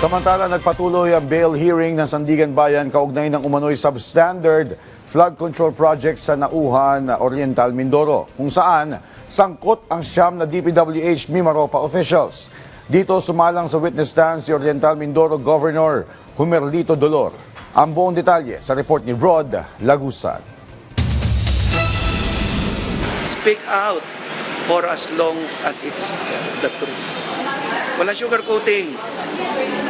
Samantala, nagpatuloy ang bail hearing ng Sandigan Bayan kaugnay ng umano'y substandard flood control project sa Nauhan, Oriental, Mindoro, kung saan sangkot ang siyam na DPWH Mimaropa officials. Dito sumalang sa witness stand si Oriental Mindoro Governor Humerlito Dolor. Ang buong detalye sa report ni Rod Lagusan. Speak out for as long as it's the truth. Wala sugarcoating,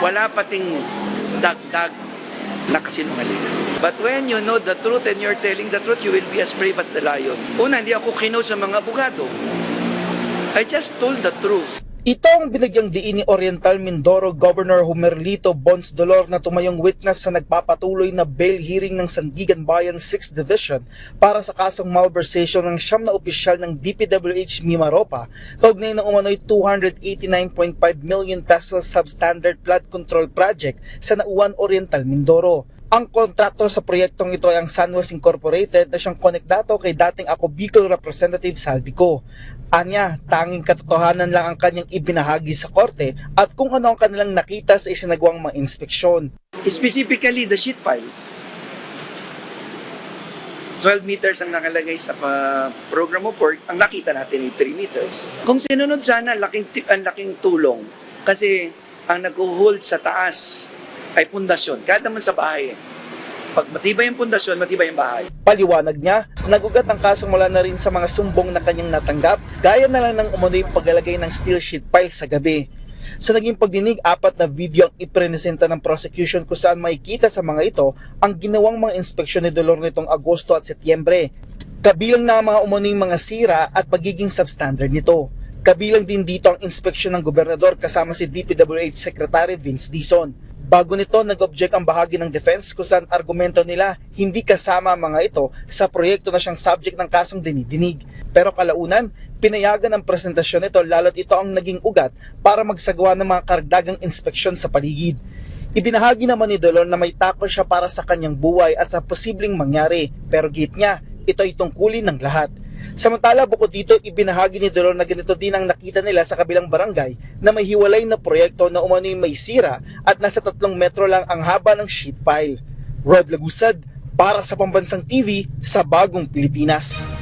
wala pating dagdag na kasinungaling. But when you know the truth and you're telling the truth, you will be as brave as the lion. Una, hindi ako kinote sa mga abogado. I just told the truth. Ito ang binagyang diin ni Oriental Mindoro Governor Humerlito Bons Dolor na tumayong witness sa nagpapatuloy na bail hearing ng Sandigan Bayan 6th Division para sa kasong malversation ng siyam na opisyal ng DPWH Mimaropa kaugnay ng umano'y 289.5 million pesos substandard flood control project sa Nauhan, Oriental, Mindoro. Ang kontraktor sa proyektong ito ay ang Sunwest Incorporated na siyang konektato kay dating Ako Bicol Representative Saldico. Anya, tanging katotohanan lang ang kanyang ibinahagi sa korte at kung ano ang kanilang nakita sa isinagawang mga inspeksyon. Specifically, the sheet piles. 12 meters ang nakalagay sa program report, ang nakita natin ay 3 meters. Kung sinunod sana, ang laking tulong. Kasi ang nag-hold sa taas ay pundasyon. Kahit naman sa bahay. Pag matibay yung pundasyon, matibay yung bahay. Paliwanag niya, nagugat ang kaso mula na rin sa mga sumbong na kanyang natanggap, gaya na lang ng umano'y paglalagay ng steel sheet piles sa gabi. Sa naging pagdinig, 4 na video ang ipresenta ng prosecution kung saan makikita sa mga ito ang ginawang mga inspeksyon ni Dolor nitong Agosto at Setyembre. Kabilang na ang mga umano'y mga sira at pagiging substandard nito. Kabilang din dito ang inspeksyon ng gobernador kasama si DPWH Secretary Vince Dizon. Bago nito, nag-object ang bahagi ng defense kung saan argumento nila hindi kasama mga ito sa proyekto na siyang subject ng kasong dinidinig. Pero kalaunan, pinayagan ang presentasyon nito lalo't ito ang naging ugat para magsagawa ng mga karagdagang inspeksyon sa paligid. Ibinahagi naman ni Dolor na may takot siya para sa kanyang buhay at sa posibleng mangyari, pero git niya, ito ay tungkulin ng lahat. Samantala, bukod dito, ibinahagi ni Dolor na ganito din ang nakita nila sa kabilang barangay na may hiwalay na proyekto na umano'y may sira at nasa 3 metro lang ang haba ng sheet pile. Rod Lagusad, para sa Pambansang TV sa Bagong Pilipinas.